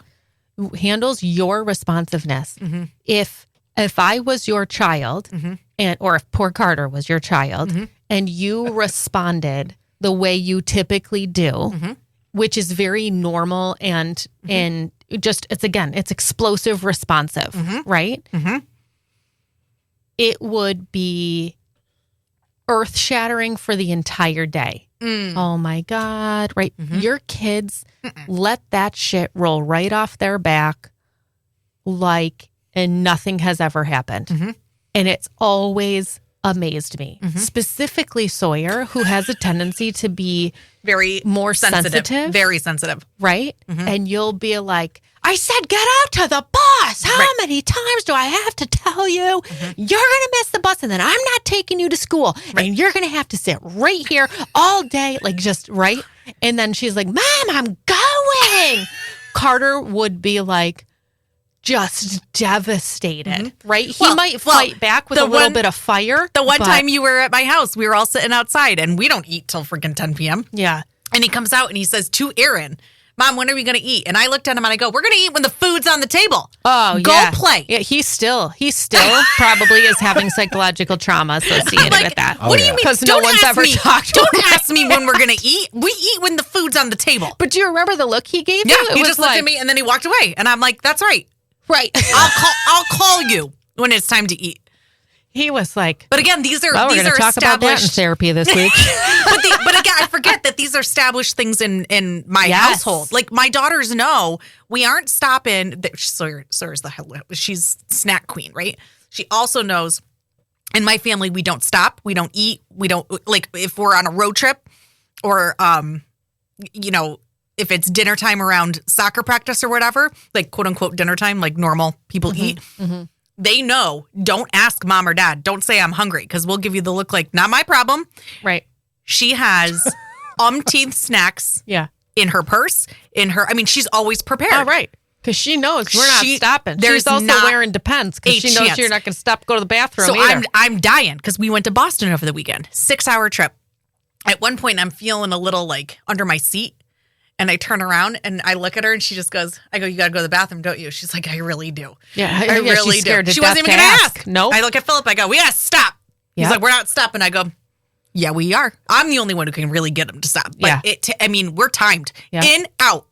Handles your responsiveness. If I was your child, or if poor Carter was your child, and you responded the way you typically do, which is very normal and just, it's explosive responsive, right? It would be earth-shattering for the entire day. Oh my God, right? Your kids let that shit roll right off their back and nothing has ever happened. And it's always amazed me. Specifically Sawyer, who has a tendency to be very more sensitive. Very sensitive. Right? And you'll be like, I said, get out to the bus. How many times do I have to tell you? You're going to miss the bus and then I'm not taking you to school. And you're going to have to sit right here all day. Right? And then she's like, Mom, I'm going. Carter would be like, just devastated, right? He might fight back with a little bit of fire. The one time you were at my house, we were all sitting outside and we don't eat till freaking 10 p.m. Yeah. And he comes out and he says to Erin, Mom, when are we going to eat? And I looked at him and I go, we're going to eat when the food's on the table. Oh, Go yeah. play. Yeah, he's still probably is having psychological trauma associated with that. What do you mean? Because no one's ever talked to him. Don't ask me when we're going to eat. We eat when the food's on the table. But do you remember the look he gave Yeah, you? he just looked at me and then he walked away. And I'm like, that's right. Right. I'll call you when it's time to eat. He was like, but again, these are we're these going to are talk about that in established therapy this week. but again, I forget that these are established things in my household. Like my daughters know we aren't stopping. Sawyer's she's snack queen, right? She also knows in my family we don't stop, we don't eat, we don't like if we're on a road trip or if it's dinner time around soccer practice or whatever, like quote unquote dinner time, like normal people eat. Mm-hmm. They know, don't ask mom or dad. Don't say I'm hungry because we'll give you the look like, not my problem. Right. She has umpteenth snacks in her purse, she's always prepared. Oh, right. Because she knows we're not stopping. She's also wearing Depends because she knows you're not going to stop, go to the bathroom so either. I'm dying because we went to Boston over the weekend. 6-hour trip. At one point, I'm feeling a little like under my seat. And I turn around and I look at her and she just goes, I go, you got to go to the bathroom, don't you? She's like, I really do. Yeah, I really do. She wasn't even going to ask. No. I look at Philip, I go, we got to stop. He's like, we're not stopping. I go, yeah, we are. I'm the only one who can really get him to stop. But we're timed. Yeah. In, out.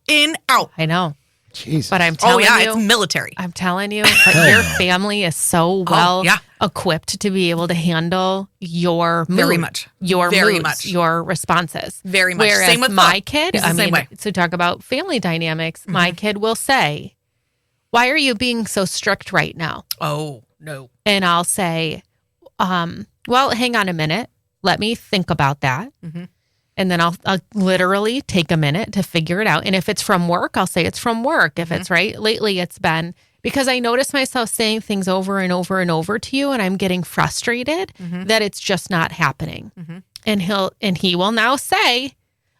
I know. Jeez. But I'm telling you. It's military. I'm telling you, but your family is so well equipped to be able to handle your mood. Very much. Your Very moods, much. your responses. Very much. Whereas same with my kid, same way. So talk about family dynamics, mm-hmm. My kid will say, why are you being so strict right now? Oh, no. And I'll say, well, hang on a minute. Let me think about that. Mm-hmm. And then I'll literally take a minute to figure it out. And if it's from work, I'll say it's from work. If it's right, lately it's been because I notice myself saying things over and over and over to you and I'm getting frustrated that it's just not happening. Mm-hmm. And he will now say,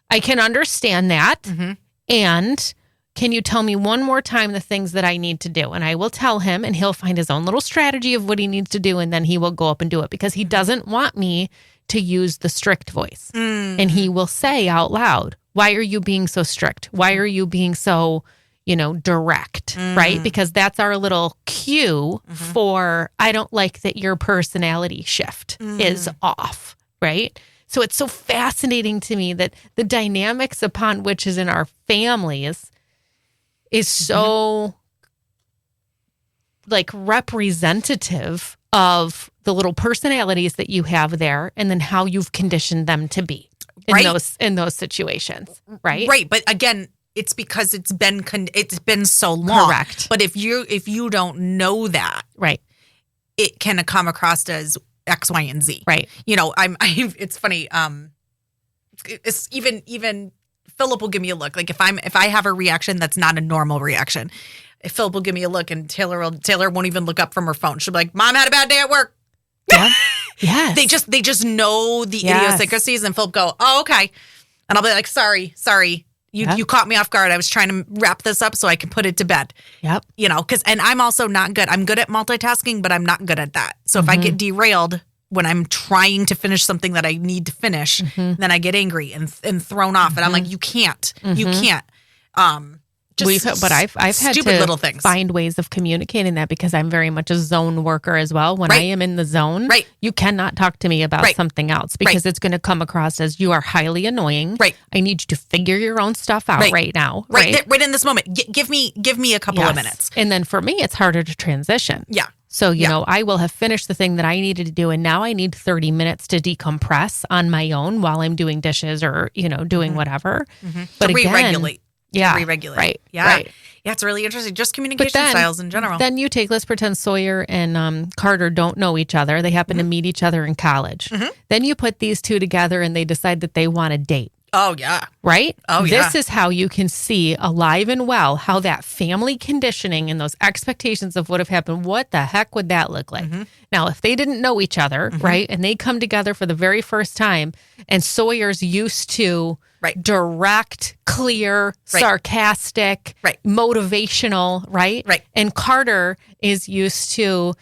I can understand that. Mm-hmm. And can you tell me one more time the things that I need to do? And I will tell him and he'll find his own little strategy of what he needs to do. And then he will go up and do it because he doesn't want me to use the strict voice. And he will say out loud, why are you being so strict? Why are you being so, direct, right? Because that's our little cue for, I don't like that your personality shift is off, right? So it's so fascinating to me that the dynamics upon which is in our families is so like representative of the little personalities that you have there and then how you've conditioned them to be in those situations, right? Right, but again, it's because it's been so long. Correct. But if you don't know that, right, it can come across as X, Y, and Z. Right. It's funny. It's even Philip will give me a look. Like if I have a reaction that's not a normal reaction, if Philip will give me a look and Taylor won't even look up from her phone. She'll be like, Mom had a bad day at work. Yeah. Yes. They just know the idiosyncrasies and Philip go, oh, okay. And I'll be like, sorry. You caught me off guard. I was trying to wrap this up so I can put it to bed. Yep. And I'm also not good. I'm good at multitasking, but I'm not good at that. So if I get derailed when I'm trying to finish something that I need to finish, then I get angry and thrown off. And I'm like, you can't. You can't. I've had stupid to little things. Find ways of communicating that because I'm very much a zone worker as well. When I am in the zone, you cannot talk to me about something else because it's going to come across as you are highly annoying. Right. I need you to figure your own stuff out right now. Right in this moment. Give me a couple of minutes. And then for me, it's harder to transition. Yeah. So, I will have finished the thing that I needed to do. And now I need 30 minutes to decompress on my own while I'm doing dishes or, doing whatever. Mm-hmm. But again, re-regulate. Yeah. Re-regulate. Right. Yeah. Right. Yeah. It's really interesting. Just communication styles in general. Then let's pretend Sawyer and Carter don't know each other. They happen to meet each other in college. Mm-hmm. Then you put these two together and they decide that they want to date. Oh, yeah. Right? Oh, yeah. This is how you can see alive and well how that family conditioning and those expectations of what have happened, what the heck would that look like? Mm-hmm. Now, if they didn't know each other, right, and they come together for the very first time and Sawyer's used to direct, clear, sarcastic, motivational, right? Right. And Carter is used to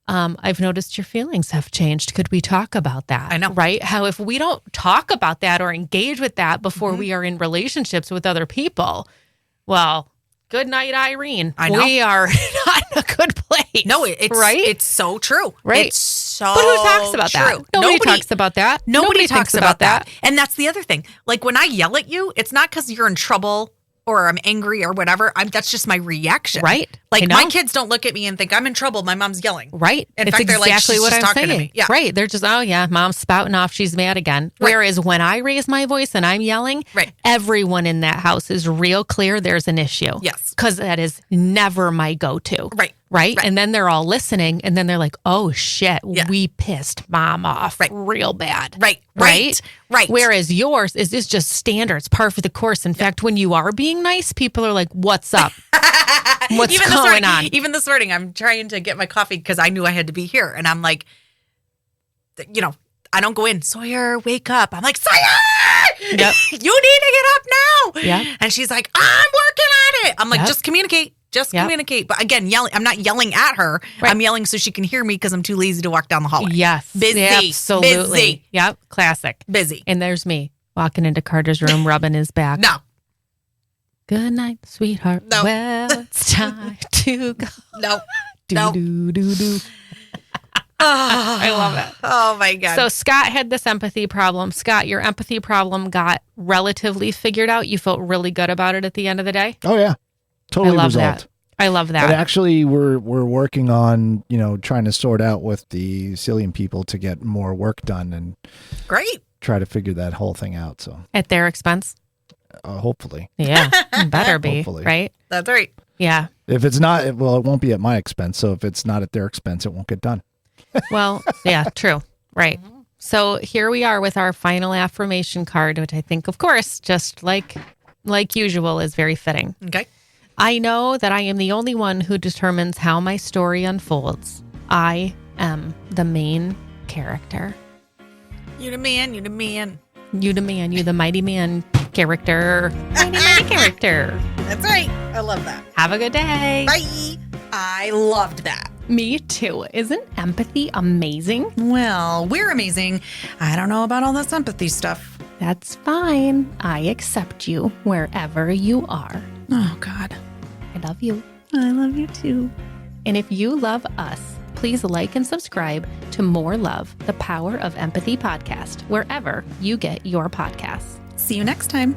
I've noticed your feelings have changed. Could we talk about that? I know. Right? How if we don't talk about that or engage with that before we are in relationships with other people, well, good night, Irene. I know. We are not in a good place. No, it's right. It's so true. Right. It's so But who talks about true. that? Nobody talks about that. Nobody talks thinks about that. And that's the other thing. Like when I yell at you, it's not because you're in trouble or I'm angry or whatever. That's just my reaction. Right. I Like know. my kids don't look at me and think I'm in trouble. My mom's yelling. Right. In it's fact, they're like, exactly she's what just I'm talking saying. to me. Yeah. Right. They're just, oh yeah, mom's spouting off. She's mad again. Right. Whereas when I raise my voice and I'm yelling, Right. everyone in that house is real clear there's an issue. Yes. Because that is never my go-to. Right. Right. And then they're all listening and then they're like, oh shit, Yeah. we pissed mom off Right. real bad. Right. Right. Right. Whereas yours is just standards, par for the course. In fact, when you are being nice, people are like, what's up? What's even going on? Even this morning, I'm trying to get my coffee because I knew I had to be here. And I'm like, I don't go in, Sawyer, wake up. I'm like, Sawyer, Yep. you need to get up now. Yeah. And she's like, I'm working on it. I'm like, Yep. just communicate. Just Yep. communicate. But again, I'm not yelling at her. Right. I'm yelling so she can hear me because I'm too lazy to walk down the hallway. Yes. Busy. Absolutely. Busy. Yep. Classic. Busy. And there's me walking into Carter's room, rubbing his back. No. Good night, sweetheart. No. Well, it's time to go. No. Do, No. do, do, do. I love it. Oh my God. So Scott had this empathy problem. Scott, your empathy problem got relatively figured out. You felt really good about it at the end of the day. Oh yeah, totally I love resolved. that. I love But that. actually, we're working on trying to sort out with the Cillian people to get more work done and Great. try to figure that whole thing out. So At their expense. hopefully, Yeah. Better be. Hopefully. Right? That's right. Yeah. if it's not, well, it won't be at my expense. So if it's not at their expense, it won't get done. Well, yeah, true. Right. So here we are with our final affirmation card, which I think, of course, just like usual, is very fitting. Okay. I know that I am the only one who determines how my story unfolds. I am the main character. You the man. You the man. You the man, you the mighty man character. Mighty character. That's right. I love that. Have a good day. Bye. I loved that. Me too. Isn't empathy amazing? Well, we're amazing. I don't know about all this empathy stuff. That's fine. I accept you wherever you are. Oh, God. I love you. I love you too. And if you love us, please like and subscribe to More Love, the Power of Empathy podcast, wherever you get your podcasts. See you next time.